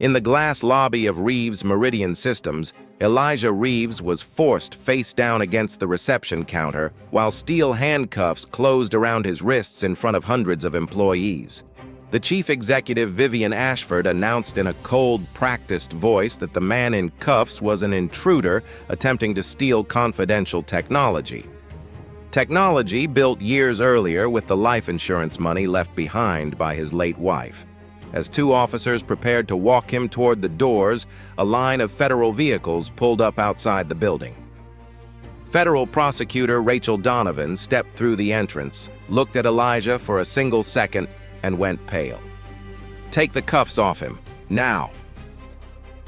In the glass lobby of Reeves Meridian Systems, Elijah Reeves was forced face down against the reception counter while steel handcuffs closed around his wrists in front of hundreds of employees. The chief executive, Vivian Ashford, announced in a cold, practiced voice that the man in cuffs was an intruder attempting to steal confidential technology. Technology built years earlier with the life insurance money left behind by his late wife. As two officers prepared to walk him toward the doors, a line of federal vehicles pulled up outside the building. Federal Prosecutor Rachel Donovan stepped through the entrance, looked at Elijah for a single second, and went pale. "Take the cuffs off him, now."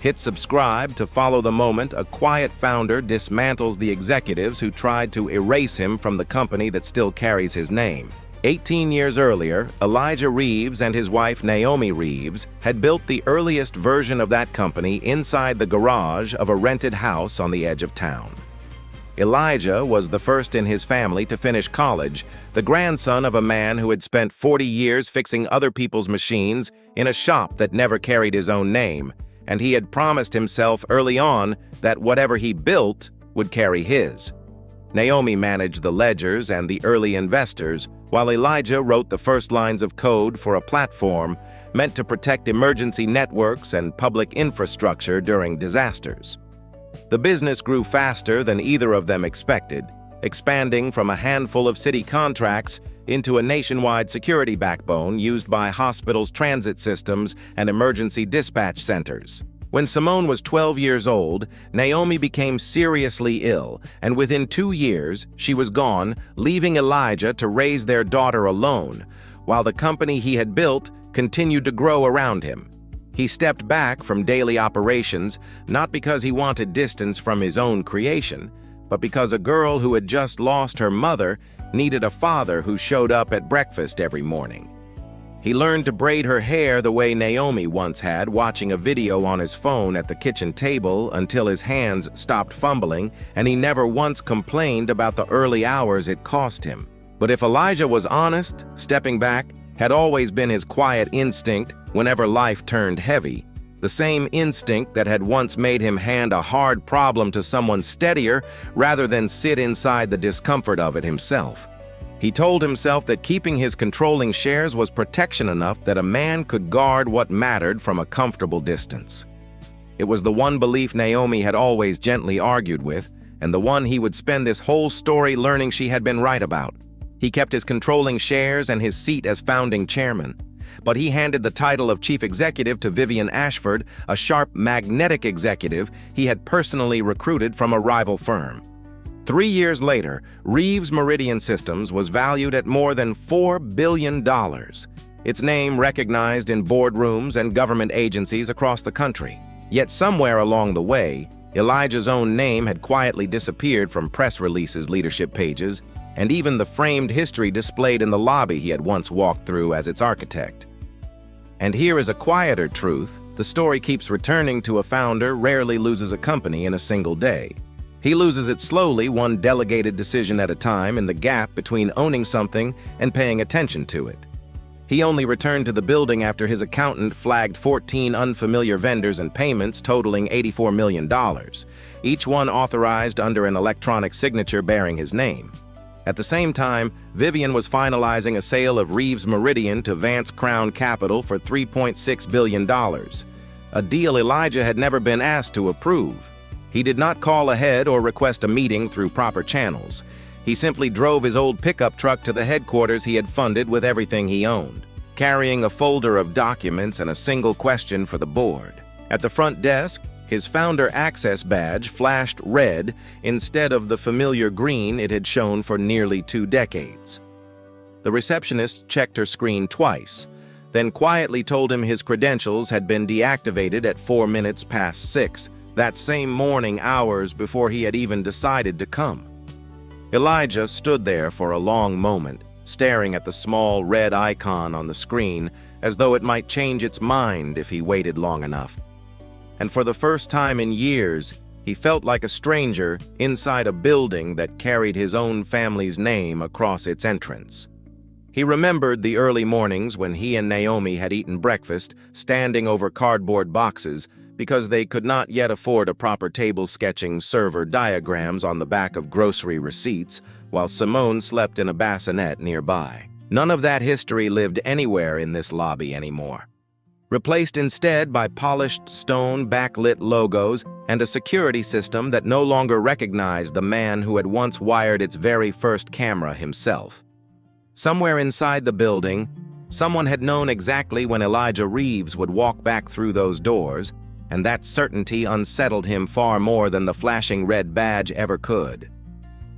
Hit subscribe to follow the moment a quiet founder dismantles the executives who tried to erase him from the company that still carries his name. 18 years earlier, Elijah Reeves and his wife Naomi Reeves had built the earliest version of that company inside the garage of a rented house on the edge of town. Elijah was the first in his family to finish college, the grandson of a man who had spent 40 years fixing other people's machines in a shop that never carried his own name, and he had promised himself early on that whatever he built would carry his. Naomi managed the ledgers and the early investors, while Elijah wrote the first lines of code for a platform meant to protect emergency networks and public infrastructure during disasters. The business grew faster than either of them expected, expanding from a handful of city contracts into a nationwide security backbone used by hospitals' transit systems and emergency dispatch centers. When Simone was 12 years old, Naomi became seriously ill, and within 2 years, she was gone, leaving Elijah to raise their daughter alone, while the company he had built continued to grow around him. He stepped back from daily operations, not because he wanted distance from his own creation, but because a girl who had just lost her mother needed a father who showed up at breakfast every morning. He learned to braid her hair the way Naomi once had, watching a video on his phone at the kitchen table until his hands stopped fumbling, and he never once complained about the early hours it cost him. But if Elijah was honest, stepping back had always been his quiet instinct whenever life turned heavy, the same instinct that had once made him hand a hard problem to someone steadier rather than sit inside the discomfort of it himself. He told himself that keeping his controlling shares was protection enough that a man could guard what mattered from a comfortable distance. It was the one belief Naomi had always gently argued with, and the one he would spend this whole story learning she had been right about. He kept his controlling shares and his seat as founding chairman, but he handed the title of chief executive to Vivian Ashford, a sharp, magnetic executive he had personally recruited from a rival firm. 3 years later, Reeves Meridian Systems was valued at more than $4 billion, its name recognized in boardrooms and government agencies across the country. Yet somewhere along the way, Elijah's own name had quietly disappeared from press releases, leadership pages, and even the framed history displayed in the lobby he had once walked through as its architect. And here is a quieter truth: the story keeps returning to a founder rarely loses a company in a single day. He loses it slowly, one delegated decision at a time, in the gap between owning something and paying attention to it. He only returned to the building after his accountant flagged 14 unfamiliar vendors and payments totaling $84 million, each one authorized under an electronic signature bearing his name. At the same time, Vivian was finalizing a sale of Reeves Meridian to Vance Crown Capital for $3.6 billion, a deal Elijah had never been asked to approve. He did not call ahead or request a meeting through proper channels. He simply drove his old pickup truck to the headquarters he had funded with everything he owned, carrying a folder of documents and a single question for the board. At the front desk, his founder access badge flashed red instead of the familiar green it had shown for nearly 2 decades. The receptionist checked her screen twice, then quietly told him his credentials had been deactivated at 4 minutes past 6, that same morning, hours before he had even decided to come. Elijah stood there for a long moment, staring at the small red icon on the screen as though it might change its mind if he waited long enough. And for the first time in years, he felt like a stranger inside a building that carried his own family's name across its entrance. He remembered the early mornings when he and Naomi had eaten breakfast, standing over cardboard boxes, because they could not yet afford a proper table sketching server diagrams on the back of grocery receipts, while Simone slept in a bassinet nearby. None of that history lived anywhere in this lobby anymore. Replaced instead by polished stone backlit logos and a security system that no longer recognized the man who had once wired its very first camera himself. Somewhere inside the building, someone had known exactly when Elijah Reeves would walk back through those doors, and that certainty unsettled him far more than the flashing red badge ever could.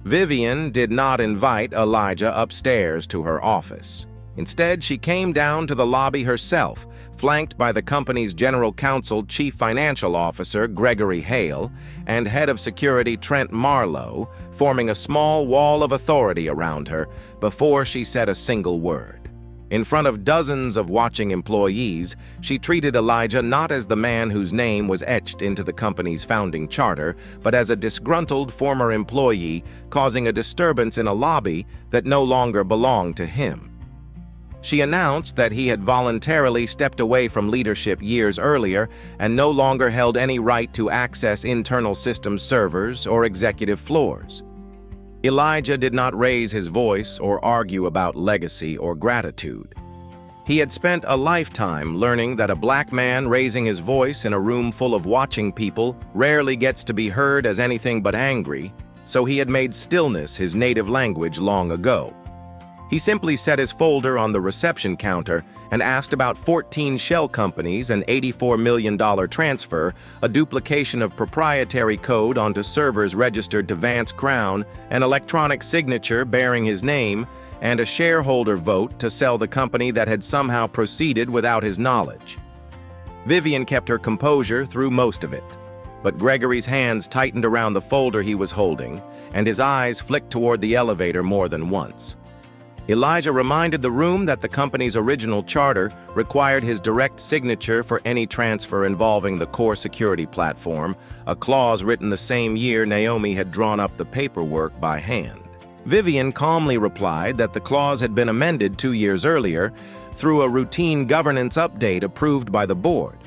Vivian did not invite Elijah upstairs to her office. Instead, she came down to the lobby herself, flanked by the company's general counsel, chief financial officer Gregory Hale, and head of security Trent Marlowe, forming a small wall of authority around her before she said a single word. In front of dozens of watching employees, she treated Elijah not as the man whose name was etched into the company's founding charter, but as a disgruntled former employee causing a disturbance in a lobby that no longer belonged to him. She announced that he had voluntarily stepped away from leadership years earlier and no longer held any right to access internal system servers or executive floors. Elijah did not raise his voice or argue about legacy or gratitude. He had spent a lifetime learning that a black man raising his voice in a room full of watching people rarely gets to be heard as anything but angry, so he had made stillness his native language long ago. He simply set his folder on the reception counter and asked about 14 shell companies, an $84 million transfer, a duplication of proprietary code onto servers registered to Vance Crown, an electronic signature bearing his name, and a shareholder vote to sell the company that had somehow proceeded without his knowledge. Vivian kept her composure through most of it, but Gregory's hands tightened around the folder he was holding, and his eyes flicked toward the elevator more than once. Elijah reminded the room that the company's original charter required his direct signature for any transfer involving the core security platform, a clause written the same year Naomi had drawn up the paperwork by hand. Vivian calmly replied that the clause had been amended 2 years earlier through a routine governance update approved by the board.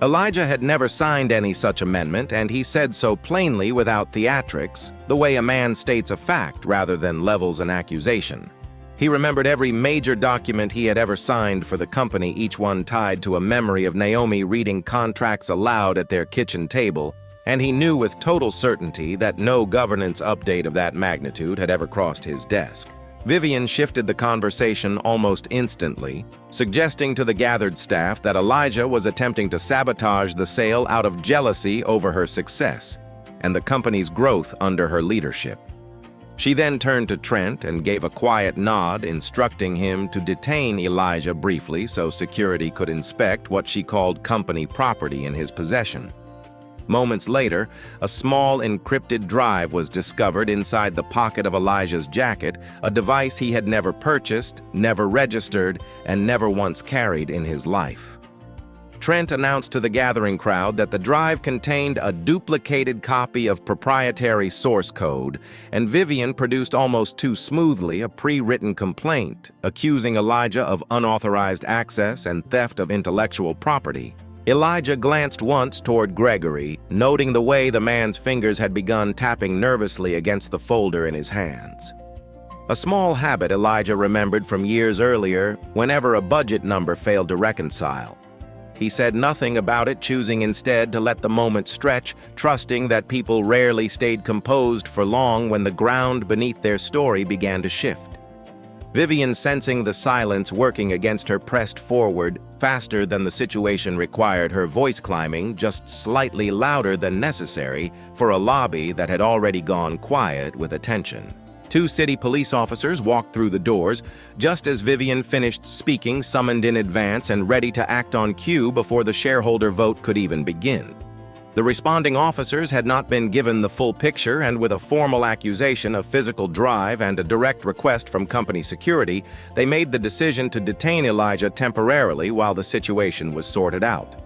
Elijah had never signed any such amendment, and he said so plainly without theatrics, the way a man states a fact rather than levels an accusation. He remembered every major document he had ever signed for the company, each one tied to a memory of Naomi reading contracts aloud at their kitchen table, and he knew with total certainty that no governance update of that magnitude had ever crossed his desk. Vivian shifted the conversation almost instantly, suggesting to the gathered staff that Elijah was attempting to sabotage the sale out of jealousy over her success and the company's growth under her leadership. She then turned to Trent and gave a quiet nod, instructing him to detain Elijah briefly so security could inspect what she called company property in his possession. Moments later, a small encrypted drive was discovered inside the pocket of Elijah's jacket, a device he had never purchased, never registered, and never once carried in his life. Trent announced to the gathering crowd that the drive contained a duplicated copy of proprietary source code, and Vivian produced almost too smoothly a pre-written complaint accusing Elijah of unauthorized access and theft of intellectual property. Elijah glanced once toward Gregory, noting the way the man's fingers had begun tapping nervously against the folder in his hands. A small habit Elijah remembered from years earlier whenever a budget number failed to reconcile. He said nothing about it, choosing instead to let the moment stretch, trusting that people rarely stayed composed for long when the ground beneath their story began to shift. Vivian, sensing the silence working against her, pressed forward, faster than the situation required, her voice climbing just slightly louder than necessary for a lobby that had already gone quiet with attention. 2 city police officers walked through the doors, just as Vivian finished speaking, summoned in advance and ready to act on cue before the shareholder vote could even begin. The responding officers had not been given the full picture, and with a formal accusation of physical drive and a direct request from company security, they made the decision to detain Elijah temporarily while the situation was sorted out.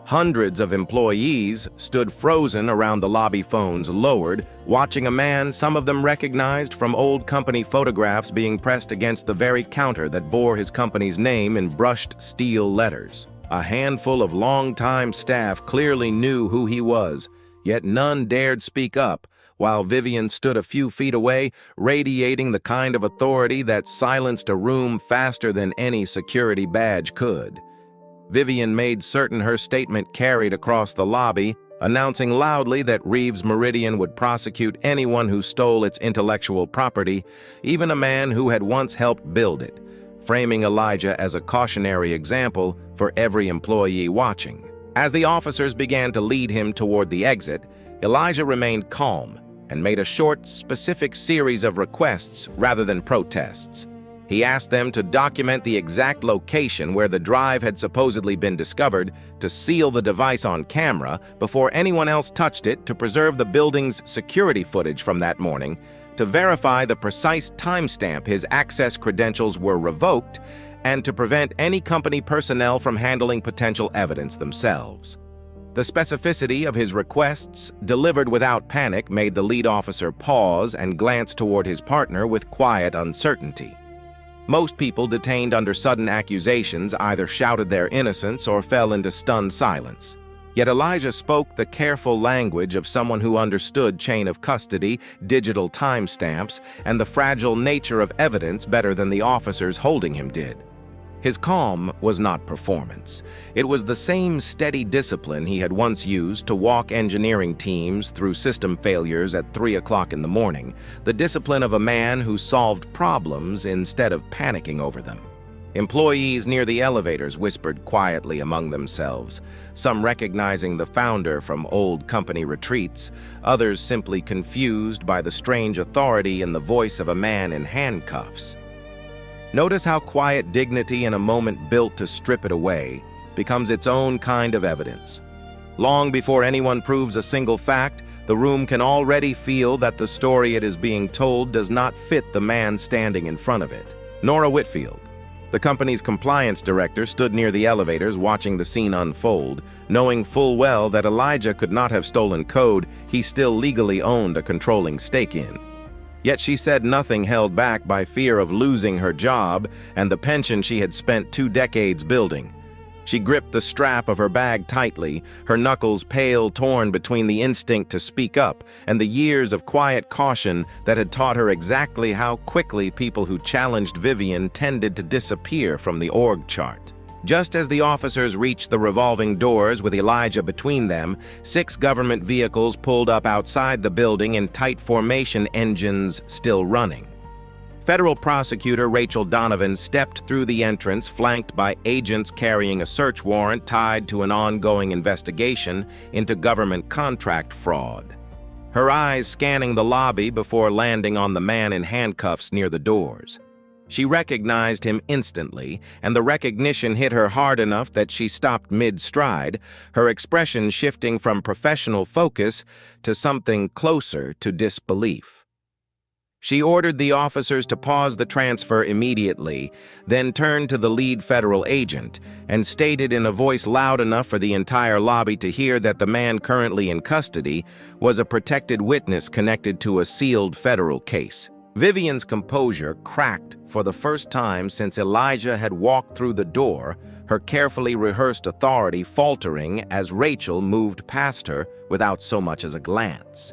Hundreds of employees stood frozen around the lobby, phones lowered, watching a man some of them recognized from old company photographs being pressed against the very counter that bore his company's name in brushed steel letters. A handful of longtime staff clearly knew who he was, yet none dared speak up, while Vivian stood a few feet away, radiating the kind of authority that silenced a room faster than any security badge could. Vivian made certain her statement carried across the lobby, announcing loudly that Reeves Meridian would prosecute anyone who stole its intellectual property, even a man who had once helped build it, framing Elijah as a cautionary example for every employee watching. As the officers began to lead him toward the exit, Elijah remained calm and made a short, specific series of requests rather than protests. He asked them to document the exact location where the drive had supposedly been discovered, to seal the device on camera before anyone else touched it, to preserve the building's security footage from that morning, to verify the precise timestamp his access credentials were revoked, and to prevent any company personnel from handling potential evidence themselves. The specificity of his requests, delivered without panic, made the lead officer pause and glance toward his partner with quiet uncertainty. Most people detained under sudden accusations either shouted their innocence or fell into stunned silence. Yet Elijah spoke the careful language of someone who understood chain of custody, digital timestamps, and the fragile nature of evidence better than the officers holding him did. His calm was not performance. It was the same steady discipline he had once used to walk engineering teams through system failures at 3 o'clock in the morning, the discipline of a man who solved problems instead of panicking over them. Employees near the elevators whispered quietly among themselves, some recognizing the founder from old company retreats, others simply confused by the strange authority in the voice of a man in handcuffs. Notice how quiet dignity in a moment built to strip it away becomes its own kind of evidence. Long before anyone proves a single fact, the room can already feel that the story it is being told does not fit the man standing in front of it. Nora Whitfield, the company's compliance director, stood near the elevators watching the scene unfold, knowing full well that Elijah could not have stolen code he still legally owned a controlling stake in. Yet she said nothing, held back by fear of losing her job and the pension she had spent 2 decades building. She gripped the strap of her bag tightly, her knuckles pale, torn between the instinct to speak up and the years of quiet caution that had taught her exactly how quickly people who challenged Vivian tended to disappear from the org chart. Just as the officers reached the revolving doors with Elijah between them, 6 government vehicles pulled up outside the building in tight formation, engines still running. Federal Prosecutor Rachel Donovan stepped through the entrance, flanked by agents carrying a search warrant tied to an ongoing investigation into government contract fraud. Her eyes scanning the lobby before landing on the man in handcuffs near the doors. She recognized him instantly, and the recognition hit her hard enough that she stopped mid-stride, her expression shifting from professional focus to something closer to disbelief. She ordered the officers to pause the transfer immediately, then turned to the lead federal agent and stated in a voice loud enough for the entire lobby to hear that the man currently in custody was a protected witness connected to a sealed federal case. Vivian's composure cracked for the first time since Elijah had walked through the door, her carefully rehearsed authority faltering as Rachel moved past her without so much as a glance.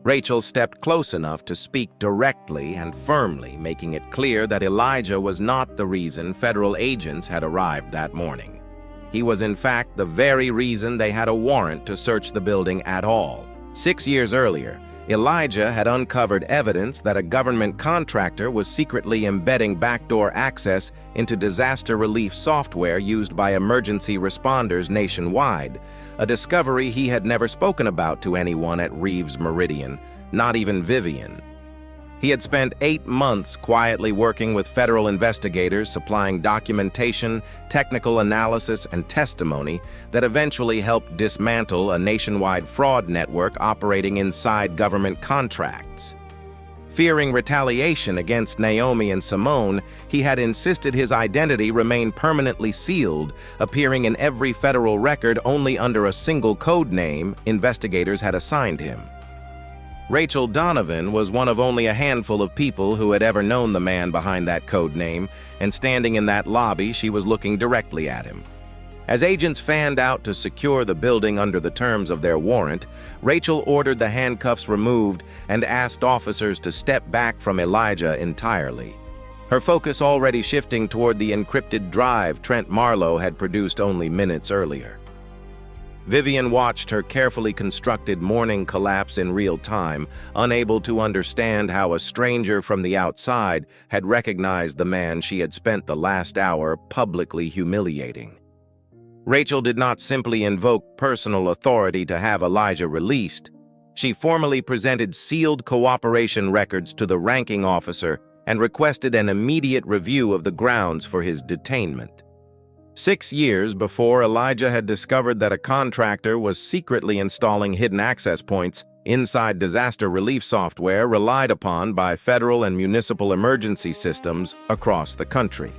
Rachel stepped close enough to speak directly and firmly, making it clear that Elijah was not the reason federal agents had arrived that morning. He was in fact the very reason they had a warrant to search the building at all. 6 years earlier, Elijah had uncovered evidence that a government contractor was secretly embedding backdoor access into disaster relief software used by emergency responders nationwide, a discovery he had never spoken about to anyone at Reeves Meridian, not even Vivian. He had spent 8 months quietly working with federal investigators, supplying documentation, technical analysis, and testimony that eventually helped dismantle a nationwide fraud network operating inside government contracts. Fearing retaliation against Naomi and Simone, he had insisted his identity remain permanently sealed, appearing in every federal record only under a single code name investigators had assigned him. Rachel Donovan was one of only a handful of people who had ever known the man behind that code name, and standing in that lobby, she was looking directly at him. As agents fanned out to secure the building under the terms of their warrant, Rachel ordered the handcuffs removed and asked officers to step back from Elijah entirely. Her focus already shifting toward the encrypted drive Trent Marlowe had produced only minutes earlier. Vivian watched her carefully constructed morning collapse in real time, unable to understand how a stranger from the outside had recognized the man she had spent the last hour publicly humiliating. Rachel did not simply invoke personal authority to have Elijah released. She formally presented sealed cooperation records to the ranking officer and requested an immediate review of the grounds for his detainment. 6 years before, Elijah had discovered that a contractor was secretly installing hidden access points inside disaster relief software relied upon by federal and municipal emergency systems across the country.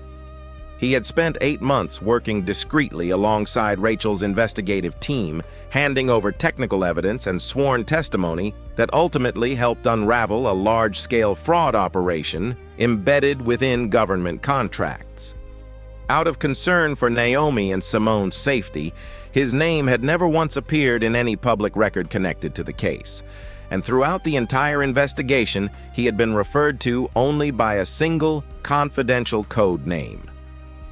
He had spent 8 months working discreetly alongside Rachel's investigative team, handing over technical evidence and sworn testimony that ultimately helped unravel a large-scale fraud operation embedded within government contracts. Out of concern for Naomi and Simone's safety, his name had never once appeared in any public record connected to the case, and throughout the entire investigation, he had been referred to only by a single, confidential code name.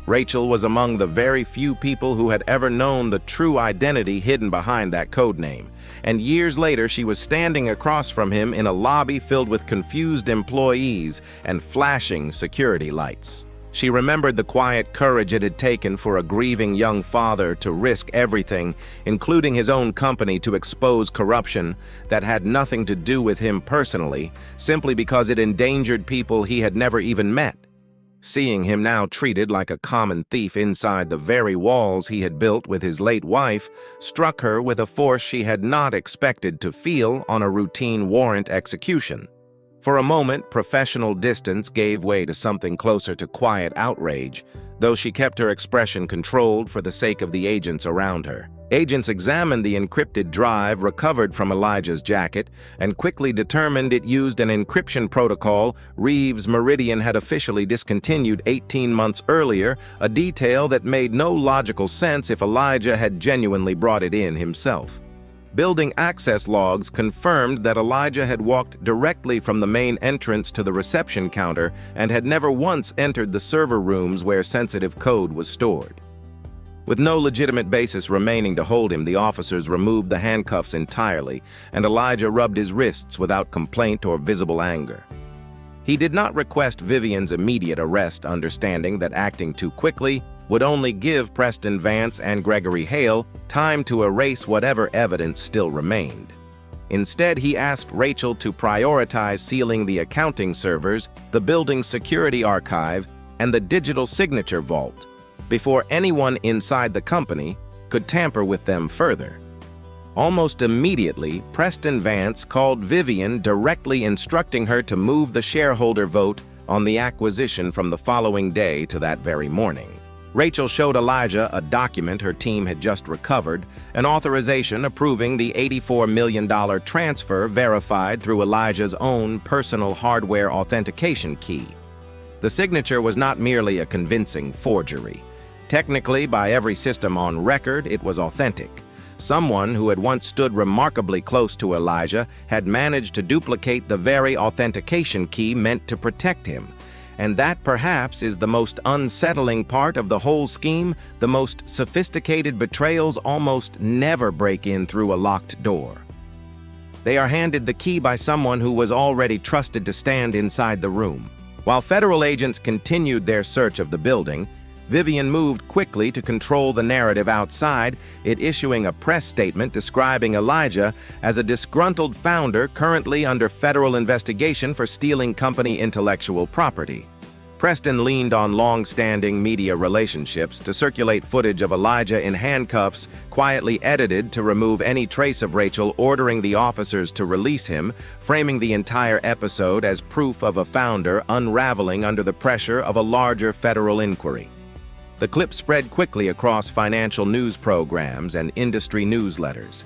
Rachel was among the very few people who had ever known the true identity hidden behind that code name, and years later she was standing across from him in a lobby filled with confused employees and flashing security lights. She remembered the quiet courage it had taken for a grieving young father to risk everything, including his own company, to expose corruption that had nothing to do with him personally, simply because it endangered people he had never even met. Seeing him now treated like a common thief inside the very walls he had built with his late wife struck her with a force she had not expected to feel on a routine warrant execution. For a moment, professional distance gave way to something closer to quiet outrage, though she kept her expression controlled for the sake of the agents around her. Agents examined the encrypted drive recovered from Elijah's jacket and quickly determined it used an encryption protocol Reeves Meridian had officially discontinued 18 months earlier, a detail that made no logical sense if Elijah had genuinely brought it in himself. Building access logs confirmed that Elijah had walked directly from the main entrance to the reception counter and had never once entered the server rooms where sensitive code was stored. With no legitimate basis remaining to hold him, the officers removed the handcuffs entirely, and Elijah rubbed his wrists without complaint or visible anger. He did not request Vivian's immediate arrest, understanding that acting too quickly would only give Preston Vance and Gregory Hale time to erase whatever evidence still remained. Instead, he asked Rachel to prioritize sealing the accounting servers, the building's security archive, and the digital signature vault before anyone inside the company could tamper with them further. Almost immediately, Preston Vance called Vivian, directly instructing her to move the shareholder vote on the acquisition from the following day to that very morning. Rachel showed Elijah a document her team had just recovered, an authorization approving the $84 million transfer verified through Elijah's own personal hardware authentication key. The signature was not merely a convincing forgery. Technically, by every system on record, it was authentic. Someone who had once stood remarkably close to Elijah had managed to duplicate the very authentication key meant to protect him. And that perhaps is the most unsettling part of the whole scheme. The most sophisticated betrayals almost never break in through a locked door. They are handed the key by someone who was already trusted to stand inside the room. While federal agents continued their search of the building, Vivian moved quickly to control the narrative outside, it issuing a press statement describing Elijah as a disgruntled founder currently under federal investigation for stealing company intellectual property. Preston leaned on long-standing media relationships to circulate footage of Elijah in handcuffs, quietly edited to remove any trace of Rachel ordering the officers to release him, framing the entire episode as proof of a founder unraveling under the pressure of a larger federal inquiry. The clip spread quickly across financial news programs and industry newsletters,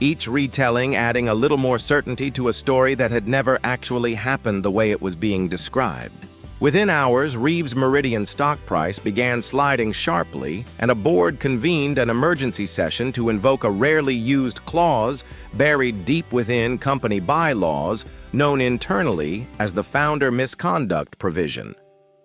each retelling adding a little more certainty to a story that had never actually happened the way it was being described. Within hours, Reeves' Meridian stock price began sliding sharply, and a board convened an emergency session to invoke a rarely used clause buried deep within company bylaws, known internally as the founder misconduct provision.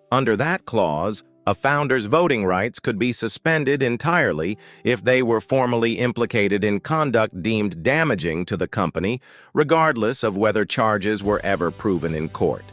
Under that clause, a founder's voting rights could be suspended entirely if they were formally implicated in conduct deemed damaging to the company, regardless of whether charges were ever proven in court.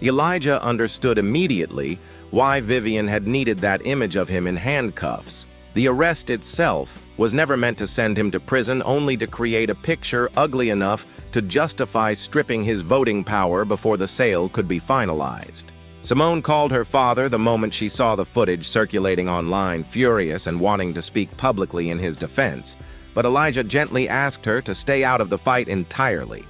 Elijah understood immediately why Vivian had needed that image of him in handcuffs. The arrest itself was never meant to send him to prison, only to create a picture ugly enough to justify stripping his voting power before the sale could be finalized. Simone called her father the moment she saw the footage circulating online, furious and wanting to speak publicly in his defense, but Elijah gently asked her to stay out of the fight entirely.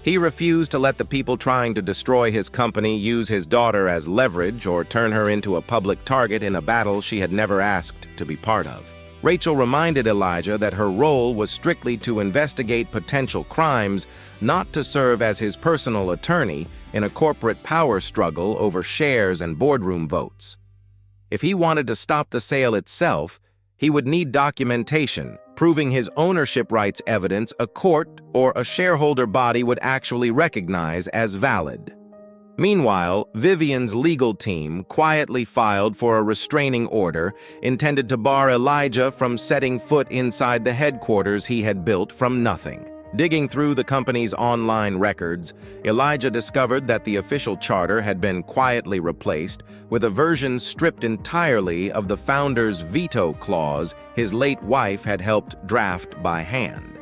He refused to let the people trying to destroy his company use his daughter as leverage or turn her into a public target in a battle she had never asked to be part of. Rachel reminded Elijah that her role was strictly to investigate potential crimes, not to serve as his personal attorney in a corporate power struggle over shares and boardroom votes. If he wanted to stop the sale itself, he would need documentation, proving his ownership rights evidence a court or a shareholder body would actually recognize as valid. Meanwhile, Vivian's legal team quietly filed for a restraining order intended to bar Elijah from setting foot inside the headquarters he had built from nothing. Digging through the company's online records, Elijah discovered that the official charter had been quietly replaced with a version stripped entirely of the founder's veto clause his late wife had helped draft by hand.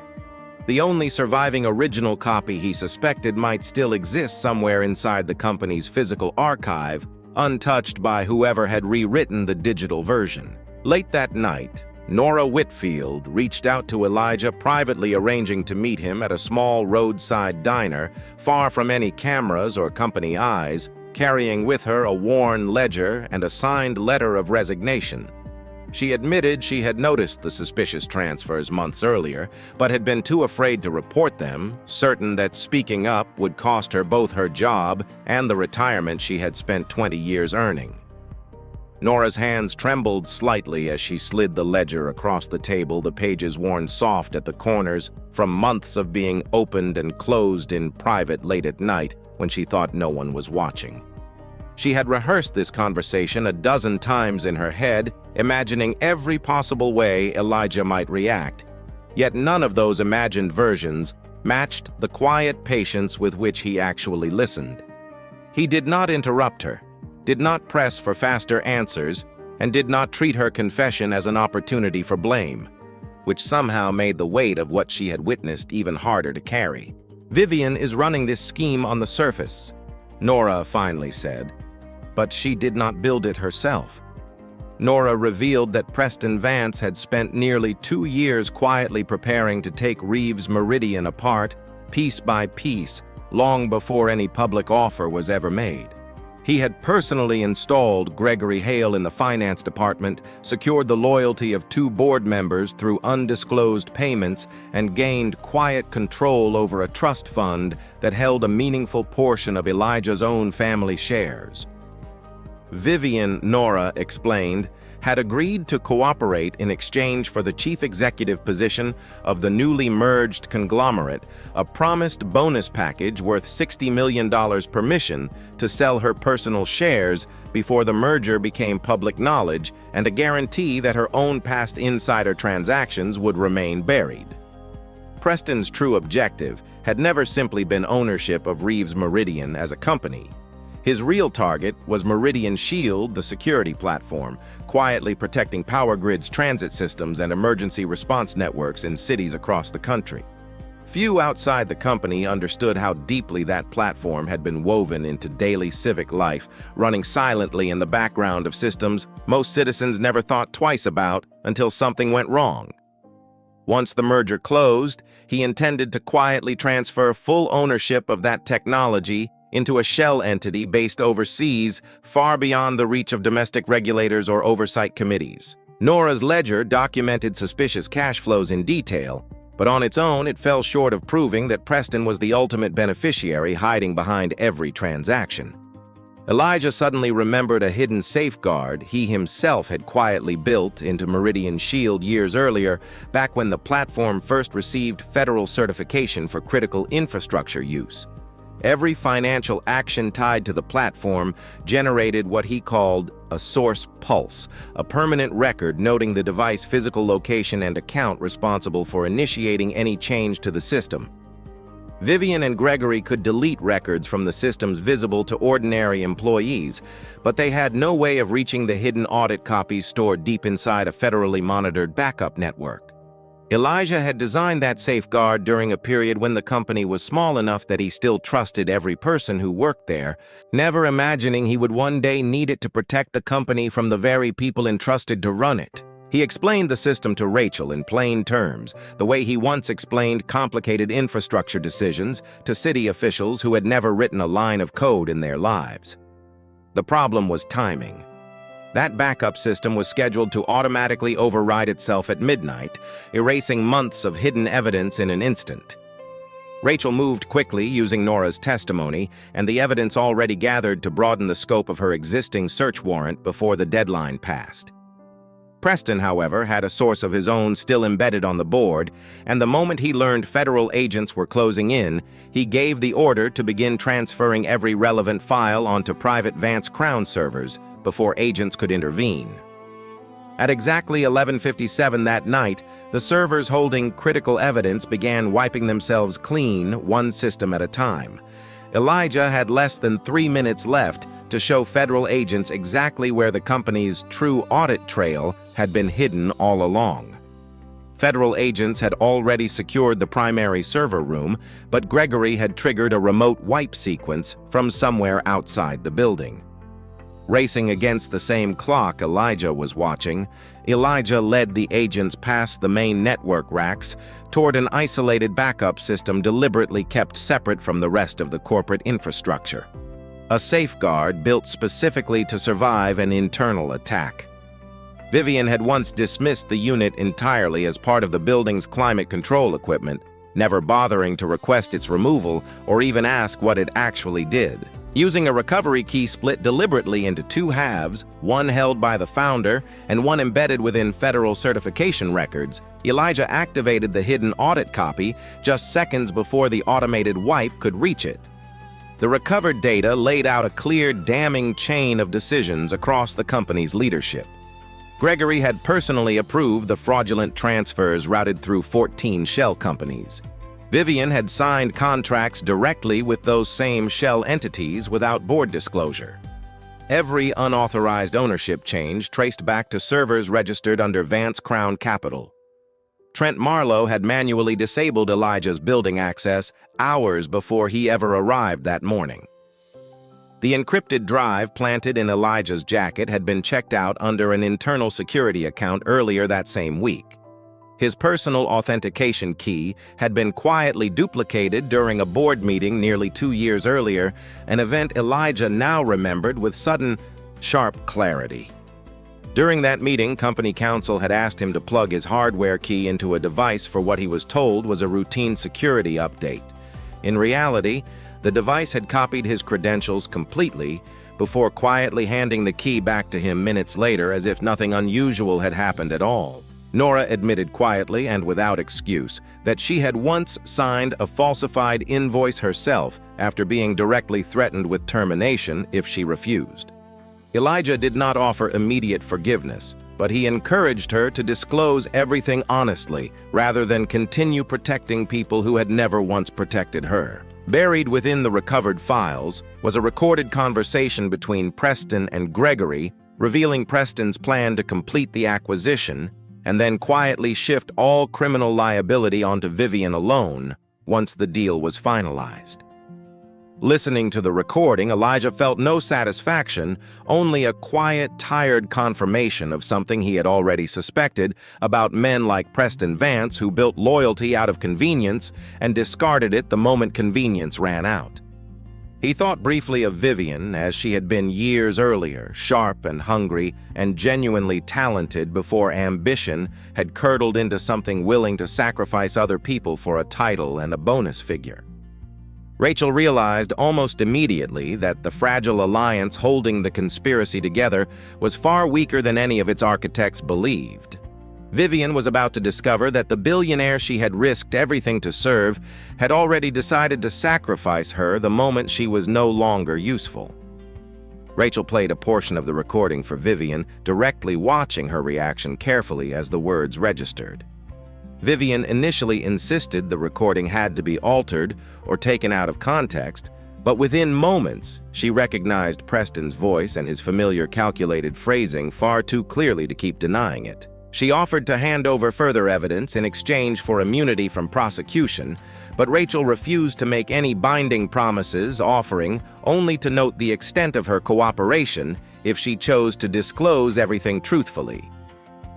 The only surviving original copy he suspected might still exist somewhere inside the company's physical archive, untouched by whoever had rewritten the digital version. Late that night, Nora Whitfield reached out to Elijah, privately arranging to meet him at a small roadside diner, far from any cameras or company eyes, carrying with her a worn ledger and a signed letter of resignation. She admitted she had noticed the suspicious transfers months earlier, but had been too afraid to report them, certain that speaking up would cost her both her job and the retirement she had spent 20 years earning. Nora's hands trembled slightly as she slid the ledger across the table, the pages worn soft at the corners from months of being opened and closed in private late at night when she thought no one was watching. She had rehearsed this conversation a dozen times in her head, imagining every possible way Elijah might react, yet none of those imagined versions matched the quiet patience with which he actually listened. He did not interrupt her, did not press for faster answers, and did not treat her confession as an opportunity for blame, which somehow made the weight of what she had witnessed even harder to carry. "Vivian is running this scheme on the surface," Nora finally said, "but she did not build it herself." Nora revealed that Preston Vance had spent nearly 2 years quietly preparing to take Reeves' Meridian apart, piece by piece, long before any public offer was ever made. He had personally installed Gregory Hale in the finance department, secured the loyalty of 2 board members through undisclosed payments, and gained quiet control over a trust fund that held a meaningful portion of Elijah's own family shares. Vivian, Nora explained, had agreed to cooperate in exchange for the chief executive position of the newly merged conglomerate, a promised bonus package worth $60 million permission to sell her personal shares before the merger became public knowledge, and a guarantee that her own past insider transactions would remain buried. Preston's true objective had never simply been ownership of Reeves' Meridian as a company. His real target was Meridian Shield, the security platform, quietly protecting power grids, transit systems, and emergency response networks in cities across the country. Few outside the company understood how deeply that platform had been woven into daily civic life, running silently in the background of systems most citizens never thought twice about until something went wrong. Once the merger closed, he intended to quietly transfer full ownership of that technology into a shell entity based overseas, far beyond the reach of domestic regulators or oversight committees. Nora's ledger documented suspicious cash flows in detail, but on its own it fell short of proving that Preston was the ultimate beneficiary hiding behind every transaction. Elijah suddenly remembered a hidden safeguard he himself had quietly built into Meridian Shield years earlier, back when the platform first received federal certification for critical infrastructure use. Every financial action tied to the platform generated what he called a source pulse, a permanent record noting the device physical location and account responsible for initiating any change to the system. Vivian and Gregory could delete records from the systems visible to ordinary employees, but they had no way of reaching the hidden audit copies stored deep inside a federally monitored backup network. Elijah had designed that safeguard during a period when the company was small enough that he still trusted every person who worked there, never imagining he would one day need it to protect the company from the very people entrusted to run it. He explained the system to Rachel in plain terms, the way he once explained complicated infrastructure decisions to city officials who had never written a line of code in their lives. The problem was timing. That backup system was scheduled to automatically override itself at midnight, erasing months of hidden evidence in an instant. Rachel moved quickly using Nora's testimony and the evidence already gathered to broaden the scope of her existing search warrant before the deadline passed. Preston, however, had a source of his own still embedded on the board, and the moment he learned federal agents were closing in, he gave the order to begin transferring every relevant file onto private Vance Crown servers before agents could intervene. At exactly 11:57 that night, the servers holding critical evidence began wiping themselves clean, one system at a time. Elijah had less than 3 minutes left to show federal agents exactly where the company's true audit trail had been hidden all along. Federal agents had already secured the primary server room, but Gregory had triggered a remote wipe sequence from somewhere outside the building. Racing against the same clock Elijah was watching, Elijah led the agents past the main network racks toward an isolated backup system deliberately kept separate from the rest of the corporate infrastructure. A safeguard built specifically to survive an internal attack. Vivian had once dismissed the unit entirely as part of the building's climate control equipment, never bothering to request its removal or even ask what it actually did. Using a recovery key split deliberately into two halves, one held by the founder and one embedded within federal certification records, Elijah activated the hidden audit copy just seconds before the automated wipe could reach it. The recovered data laid out a clear, damning chain of decisions across the company's leadership. Gregory had personally approved the fraudulent transfers routed through 14 shell companies. Vivian had signed contracts directly with those same shell entities without board disclosure. Every unauthorized ownership change traced back to servers registered under Vance Crown Capital. Trent Marlowe had manually disabled Elijah's building access hours before he ever arrived that morning. The encrypted drive planted in Elijah's jacket had been checked out under an internal security account earlier that same week. His personal authentication key had been quietly duplicated during a board meeting nearly 2 years earlier, an event Elijah now remembered with sudden, sharp clarity. During that meeting, company counsel had asked him to plug his hardware key into a device for what he was told was a routine security update. In reality, the device had copied his credentials completely before quietly handing the key back to him minutes later as if nothing unusual had happened at all. Nora admitted quietly and without excuse that she had once signed a falsified invoice herself after being directly threatened with termination if she refused. Elijah did not offer immediate forgiveness, but he encouraged her to disclose everything honestly rather than continue protecting people who had never once protected her. Buried within the recovered files was a recorded conversation between Preston and Gregory, revealing Preston's plan to complete the acquisition and then quietly shift all criminal liability onto Vivian alone, once the deal was finalized. Listening to the recording, Elijah felt no satisfaction, only a quiet, tired confirmation of something he had already suspected about men like Preston Vance who built loyalty out of convenience and discarded it the moment convenience ran out. He thought briefly of Vivian as she had been years earlier, sharp and hungry and genuinely talented before ambition had curdled into something willing to sacrifice other people for a title and a bonus figure. Rachel realized almost immediately that the fragile alliance holding the conspiracy together was far weaker than any of its architects believed. Vivian was about to discover that the billionaire she had risked everything to serve had already decided to sacrifice her the moment she was no longer useful. Rachel played a portion of the recording for Vivian, directly watching her reaction carefully as the words registered. Vivian initially insisted the recording had to be altered or taken out of context, but within moments, she recognized Preston's voice and his familiar calculated phrasing far too clearly to keep denying it. She offered to hand over further evidence in exchange for immunity from prosecution, but Rachel refused to make any binding promises, offering only to note the extent of her cooperation if she chose to disclose everything truthfully.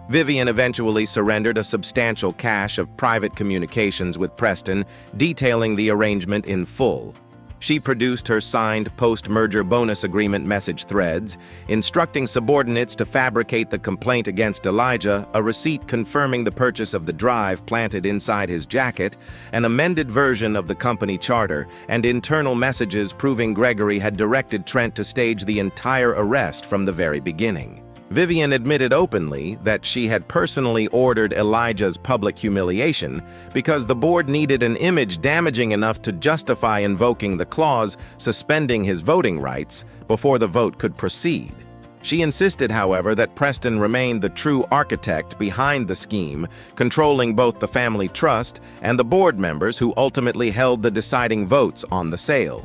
Vivian eventually surrendered a substantial cache of private communications with Preston, detailing the arrangement in full. She produced her signed post-merger bonus agreement message threads, instructing subordinates to fabricate the complaint against Elijah, a receipt confirming the purchase of the drive planted inside his jacket, an amended version of the company charter, and internal messages proving Gregory had directed Trent to stage the entire arrest from the very beginning. Vivian admitted openly that she had personally ordered Elijah's public humiliation because the board needed an image damaging enough to justify invoking the clause suspending his voting rights before the vote could proceed. She insisted, however, that Preston remained the true architect behind the scheme, controlling both the family trust and the board members who ultimately held the deciding votes on the sale.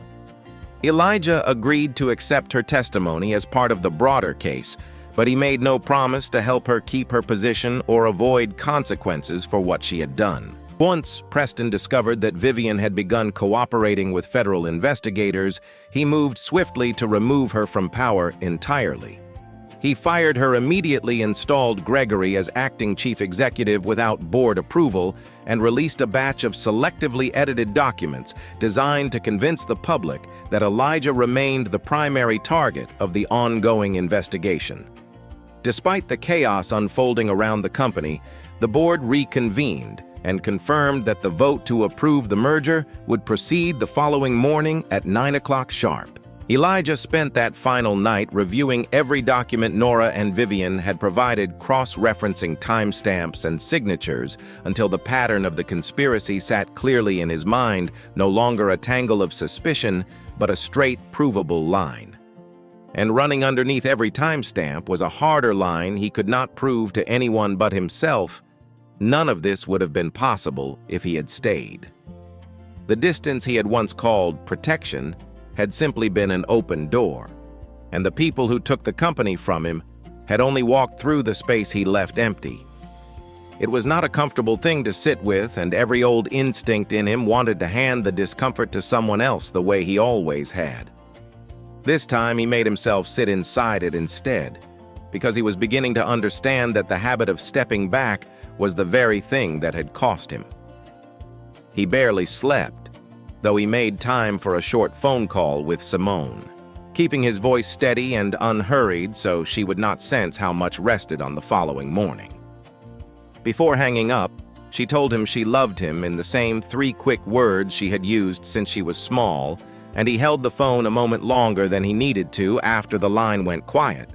Elijah agreed to accept her testimony as part of the broader case, but he made no promise to help her keep her position or avoid consequences for what she had done. Once Preston discovered that Vivian had begun cooperating with federal investigators, he moved swiftly to remove her from power entirely. He fired her, immediately installed Gregory as acting chief executive without board approval, and released a batch of selectively edited documents designed to convince the public that Elijah remained the primary target of the ongoing investigation. Despite the chaos unfolding around the company, the board reconvened and confirmed that the vote to approve the merger would proceed the following morning at 9 o'clock sharp. Elijah spent that final night reviewing every document Nora and Vivian had provided, cross-referencing timestamps and signatures until the pattern of the conspiracy sat clearly in his mind, no longer a tangle of suspicion, but a straight, provable line. And running underneath every timestamp was a harder line he could not prove to anyone but himself. None of this would have been possible if he had stayed. The distance he had once called protection had simply been an open door, and the people who took the company from him had only walked through the space he left empty. It was not a comfortable thing to sit with, and every old instinct in him wanted to hand the discomfort to someone else the way he always had. This time he made himself sit inside it instead, because he was beginning to understand that the habit of stepping back was the very thing that had cost him. He barely slept, though he made time for a short phone call with Simone, keeping his voice steady and unhurried so she would not sense how much rested on the following morning. Before hanging up, she told him she loved him in the same 3 quick words she had used since she was small, and he held the phone a moment longer than he needed to after the line went quiet.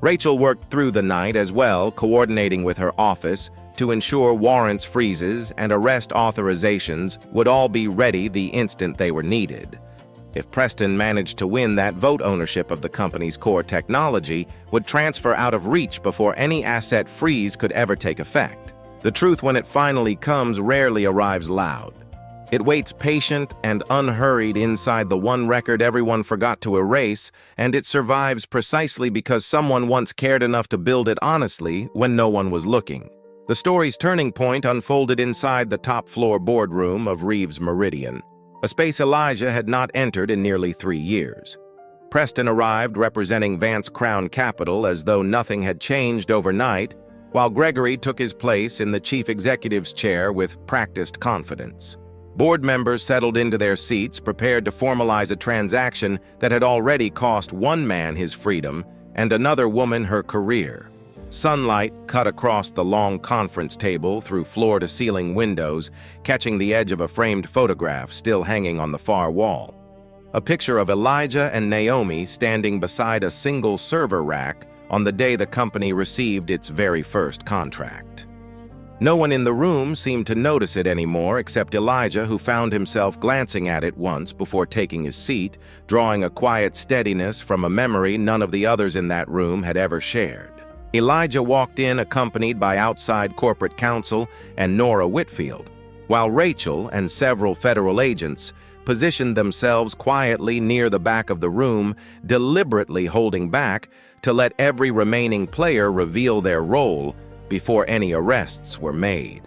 Rachel worked through the night as well, coordinating with her office to ensure warrants, freezes, and arrest authorizations would all be ready the instant they were needed. If Preston managed to win, that vote ownership of the company's core technology would transfer out of reach before any asset freeze could ever take effect. The truth, when it finally comes, rarely arrives loud. It waits patient and unhurried inside the one record everyone forgot to erase, and it survives precisely because someone once cared enough to build it honestly when no one was looking. The story's turning point unfolded inside the top-floor boardroom of Reeves Meridian, a space Elijah had not entered in nearly 3 years. Preston arrived representing Vance Crown Capital as though nothing had changed overnight, while Gregory took his place in the chief executive's chair with practiced confidence. Board members settled into their seats, prepared to formalize a transaction that had already cost one man his freedom and another woman her career. Sunlight cut across the long conference table through floor-to-ceiling windows, catching the edge of a framed photograph still hanging on the far wall. A picture of Elijah and Naomi standing beside a single server rack on the day the company received its very first contract. No one in the room seemed to notice it anymore except Elijah, who found himself glancing at it once before taking his seat, drawing a quiet steadiness from a memory none of the others in that room had ever shared. Elijah walked in accompanied by outside corporate counsel and Nora Whitfield, while Rachel and several federal agents positioned themselves quietly near the back of the room, deliberately holding back to let every remaining player reveal their role before any arrests were made.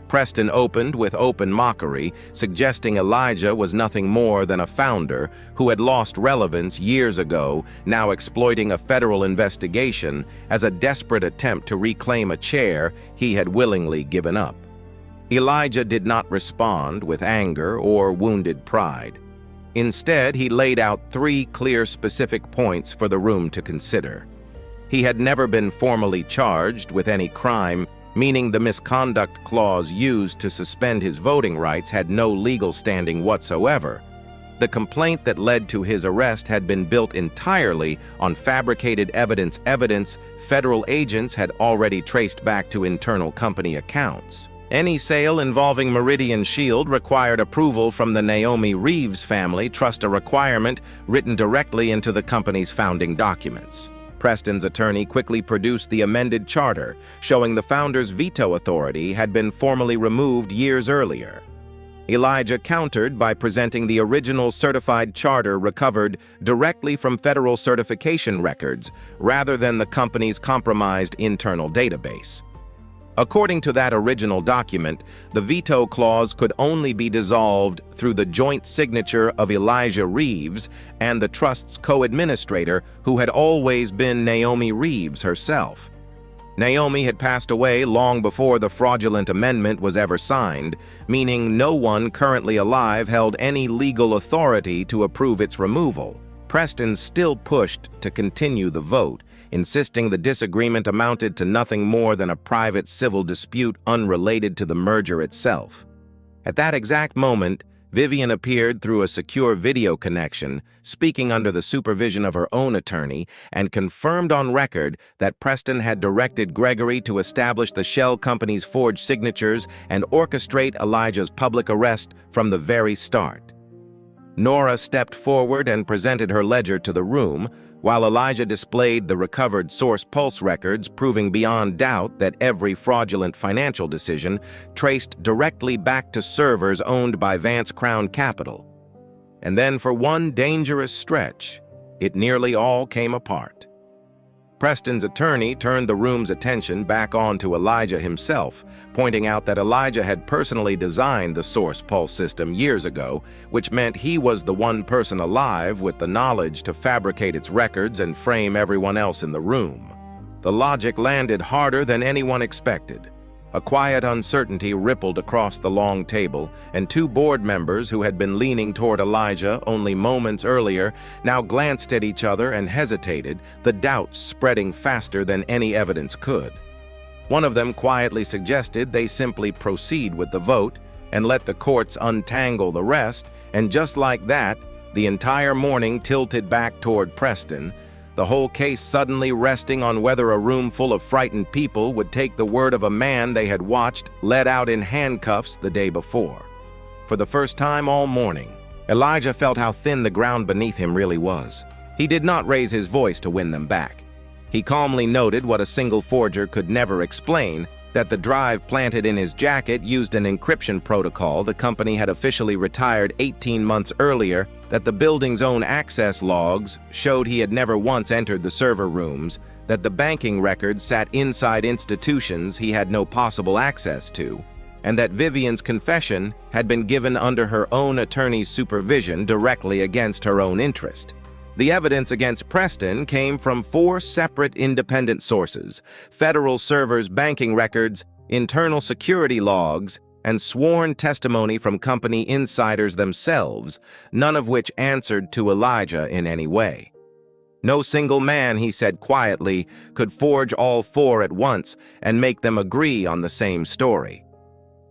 Preston opened with open mockery, suggesting Elijah was nothing more than a founder who had lost relevance years ago, now exploiting a federal investigation as a desperate attempt to reclaim a chair he had willingly given up. Elijah did not respond with anger or wounded pride. Instead, he laid out 3 clear specific points for the room to consider. He had never been formally charged with any crime, meaning the misconduct clause used to suspend his voting rights had no legal standing whatsoever. The complaint that led to his arrest had been built entirely on fabricated evidence federal agents had already traced back to internal company accounts. Any sale involving Meridian Shield required approval from the Naomi Reeves family trust, a requirement written directly into the company's founding documents. Preston's attorney quickly produced the amended charter, showing the founder's veto authority had been formally removed years earlier. Elijah countered by presenting the original certified charter recovered directly from federal certification records rather than the company's compromised internal database. According to that original document, the veto clause could only be dissolved through the joint signature of Elijah Reeves and the trust's co-administrator, who had always been Naomi Reeves herself. Naomi had passed away long before the fraudulent amendment was ever signed, meaning no one currently alive held any legal authority to approve its removal. Preston still pushed to continue the vote, insisting the disagreement amounted to nothing more than a private civil dispute unrelated to the merger itself. At that exact moment, Vivian appeared through a secure video connection, speaking under the supervision of her own attorney, and confirmed on record that Preston had directed Gregory to establish the shell company's forged signatures and orchestrate Elijah's public arrest from the very start. Nora stepped forward and presented her ledger to the room, while Elijah displayed the recovered source pulse records, proving beyond doubt that every fraudulent financial decision traced directly back to servers owned by Vance Crown Capital. And then for one dangerous stretch, it nearly all came apart. Preston's attorney turned the room's attention back on to Elijah himself, pointing out that Elijah had personally designed the source pulse system years ago, which meant he was the one person alive with the knowledge to fabricate its records and frame everyone else in the room. The logic landed harder than anyone expected. A quiet uncertainty rippled across the long table, and 2 board members who had been leaning toward Elijah only moments earlier now glanced at each other and hesitated, the doubts spreading faster than any evidence could. One of them quietly suggested they simply proceed with the vote and let the courts untangle the rest, and just like that, the entire morning tilted back toward Preston, the whole case suddenly resting on whether a room full of frightened people would take the word of a man they had watched led out in handcuffs the day before. For the first time all morning, Elijah felt how thin the ground beneath him really was. He did not raise his voice to win them back. He calmly noted what a single forger could never explain, that the drive planted in his jacket used an encryption protocol the company had officially retired 18 months earlier, that the building's own access logs showed he had never once entered the server rooms, that the banking records sat inside institutions he had no possible access to, and that Vivian's confession had been given under her own attorney's supervision directly against her own interest. The evidence against Preston came from 4 separate independent sources: federal servers' banking records, internal security logs, and sworn testimony from company insiders themselves, none of which answered to Elijah in any way. No single man, he said quietly, could forge all 4 at once and make them agree on the same story.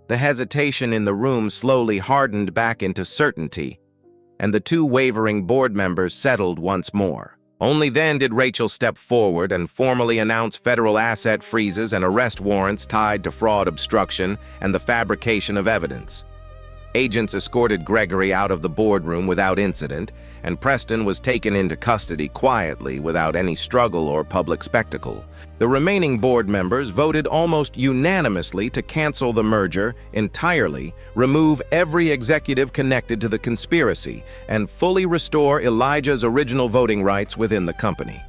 The hesitation in the room slowly hardened back into certainty, and the 2 wavering board members settled once more. Only then did Rachel step forward and formally announce federal asset freezes and arrest warrants tied to fraud, obstruction, and the fabrication of evidence. Agents escorted Gregory out of the boardroom without incident, and Preston was taken into custody quietly without any struggle or public spectacle. The remaining board members voted almost unanimously to cancel the merger entirely, remove every executive connected to the conspiracy, and fully restore Elijah's original voting rights within the company.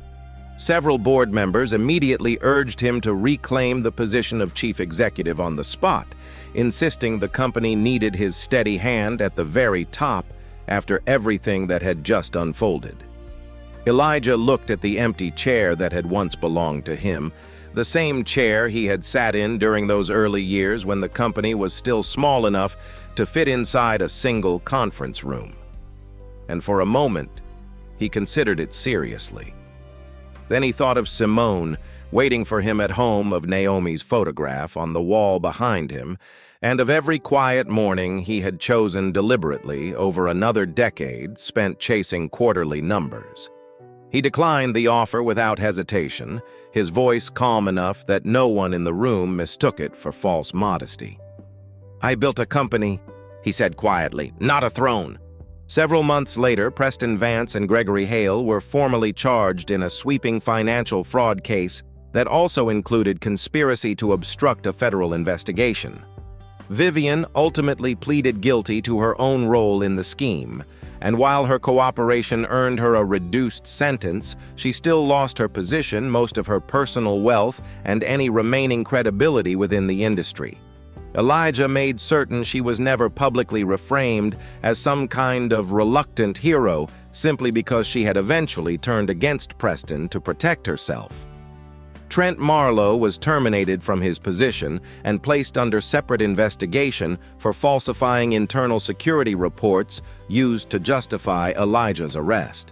Several board members immediately urged him to reclaim the position of chief executive on the spot, insisting the company needed his steady hand at the very top after everything that had just unfolded. Elijah looked at the empty chair that had once belonged to him, the same chair he had sat in during those early years when the company was still small enough to fit inside a single conference room. And for a moment, he considered it seriously. Then he thought of Simone, waiting for him at home, of Naomi's photograph on the wall behind him, and of every quiet morning he had chosen deliberately over another decade spent chasing quarterly numbers. He declined the offer without hesitation, his voice calm enough that no one in the room mistook it for false modesty. "I built a company," he said quietly, "not a throne." Several months later, Preston Vance and Gregory Hale were formally charged in a sweeping financial fraud case that also included conspiracy to obstruct a federal investigation. Vivian ultimately pleaded guilty to her own role in the scheme, and while her cooperation earned her a reduced sentence, she still lost her position, most of her personal wealth, and any remaining credibility within the industry. Elijah made certain she was never publicly reframed as some kind of reluctant hero simply because she had eventually turned against Preston to protect herself. Trent Marlowe was terminated from his position and placed under separate investigation for falsifying internal security reports used to justify Elijah's arrest.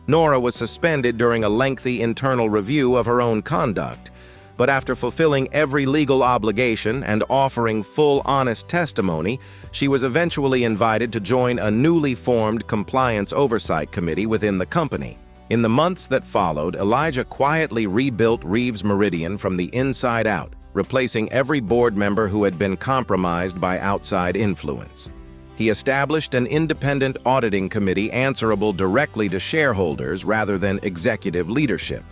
Nora was suspended during a lengthy internal review of her own conduct, but after fulfilling every legal obligation and offering full, honest testimony, she was eventually invited to join a newly formed compliance oversight committee within the company. In the months that followed, Elijah quietly rebuilt Reeves Meridian from the inside out, replacing every board member who had been compromised by outside influence. He established an independent auditing committee answerable directly to shareholders rather than executive leadership.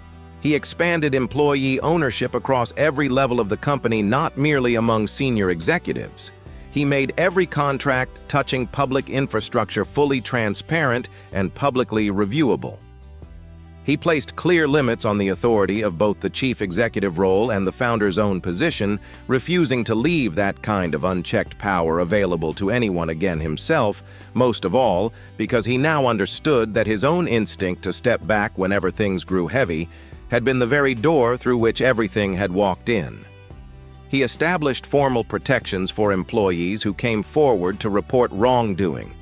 He expanded employee ownership across every level of the company, not merely among senior executives. He made every contract touching public infrastructure fully transparent and publicly reviewable. He placed clear limits on the authority of both the chief executive role and the founder's own position, refusing to leave that kind of unchecked power available to anyone again himself, most of all because he now understood that his own instinct to step back whenever things grew heavy had been the very door through which everything had walked in. He established formal protections for employees who came forward to report wrongdoing,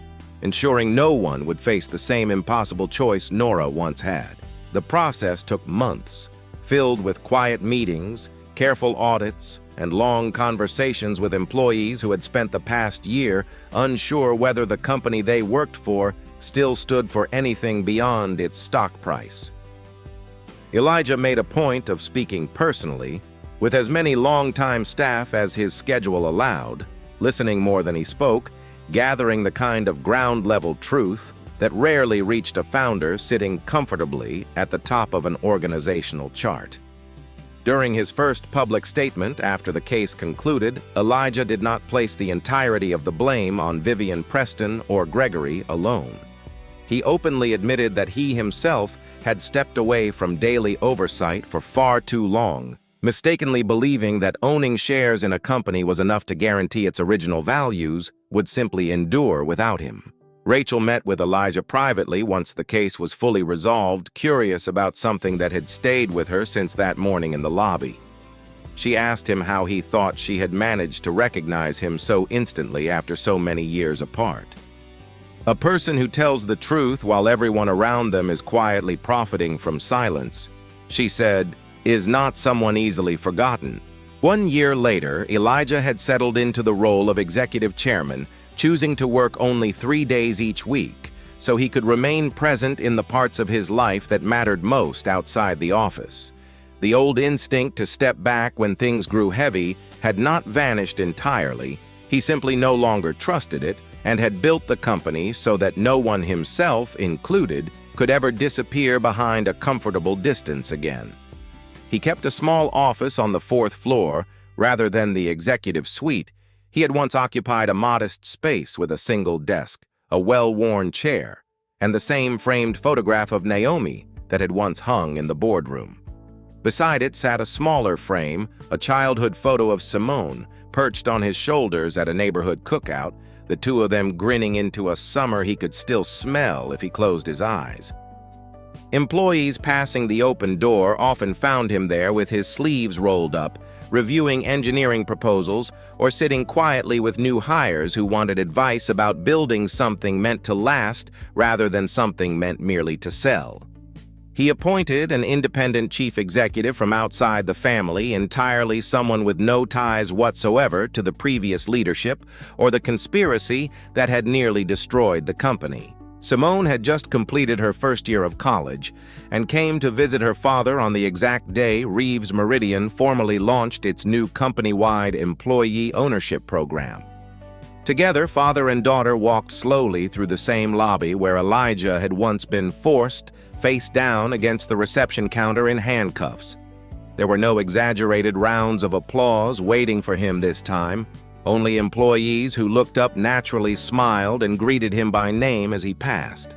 ensuring no one would face the same impossible choice Nora once had. The process took months, filled with quiet meetings, careful audits, and long conversations with employees who had spent the past year unsure whether the company they worked for still stood for anything beyond its stock price. Elijah made a point of speaking personally, with as many longtime staff as his schedule allowed, listening more than he spoke, gathering the kind of ground-level truth that rarely reached a founder sitting comfortably at the top of an organizational chart. During his first public statement after the case concluded, Elijah did not place the entirety of the blame on Vivian Preston or Gregory alone. He openly admitted that he himself had stepped away from daily oversight for far too long, mistakenly believing that owning shares in a company was enough to guarantee its original values would simply endure without him. Rachel met with Elijah privately once the case was fully resolved, curious about something that had stayed with her since that morning in the lobby. She asked him how he thought she had managed to recognize him so instantly after so many years apart. A person who tells the truth while everyone around them is quietly profiting from silence, she said, is not someone easily forgotten. 1 year later, Elijah had settled into the role of executive chairman, choosing to work only 3 days each week, so he could remain present in the parts of his life that mattered most outside the office. The old instinct to step back when things grew heavy had not vanished entirely. He simply no longer trusted it and had built the company so that no one, himself included, could ever disappear behind a comfortable distance again. He kept a small office on the 4th floor rather than the executive suite. He had once occupied a modest space with a single desk, a well-worn chair, and the same framed photograph of Naomi that had once hung in the boardroom. Beside it sat a smaller frame, a childhood photo of Simone, perched on his shoulders at a neighborhood cookout, the two of them grinning into a summer he could still smell if he closed his eyes. Employees passing the open door often found him there with his sleeves rolled up, reviewing engineering proposals or sitting quietly with new hires who wanted advice about building something meant to last rather than something meant merely to sell. He appointed an independent chief executive from outside the family, entirely someone with no ties whatsoever to the previous leadership or the conspiracy that had nearly destroyed the company. Simone had just completed her first year of college and came to visit her father on the exact day Reeves Meridian formally launched its new company-wide employee ownership program. Together, father and daughter walked slowly through the same lobby where Elijah had once been forced face down against the reception counter in handcuffs. There were no exaggerated rounds of applause waiting for him this time. Only employees who looked up naturally smiled and greeted him by name as he passed.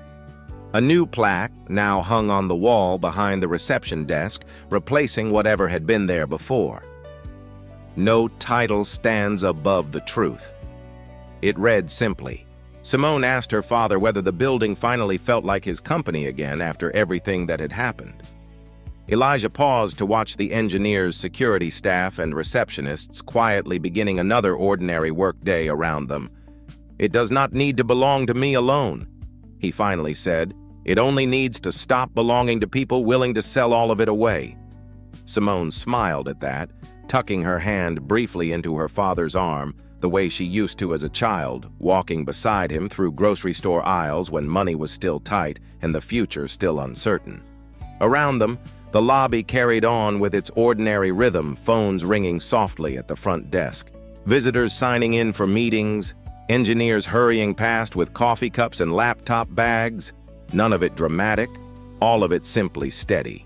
A new plaque now hung on the wall behind the reception desk, replacing whatever had been there before. No title stands above the truth. It read simply. Simone asked her father whether the building finally felt like his company again after everything that had happened. Elijah paused to watch the engineers, security staff, and receptionists quietly beginning another ordinary workday around them. "It does not need to belong to me alone," he finally said. "It only needs to stop belonging to people willing to sell all of it away." Simone smiled at that, tucking her hand briefly into her father's arm, the way she used to as a child, walking beside him through grocery store aisles when money was still tight and the future still uncertain. Around them, the lobby carried on with its ordinary rhythm, phones ringing softly at the front desk, visitors signing in for meetings, engineers hurrying past with coffee cups and laptop bags. None of it dramatic, all of it simply steady.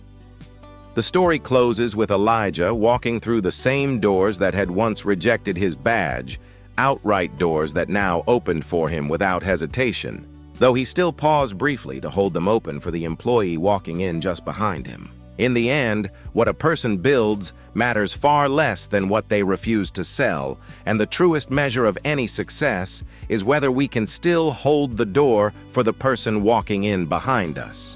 The story closes with Elijah walking through the same doors that had once rejected his badge, outright doors that now opened for him without hesitation, though he still paused briefly to hold them open for the employee walking in just behind him. In the end, what a person builds matters far less than what they refuse to sell, and the truest measure of any success is whether we can still hold the door for the person walking in behind us.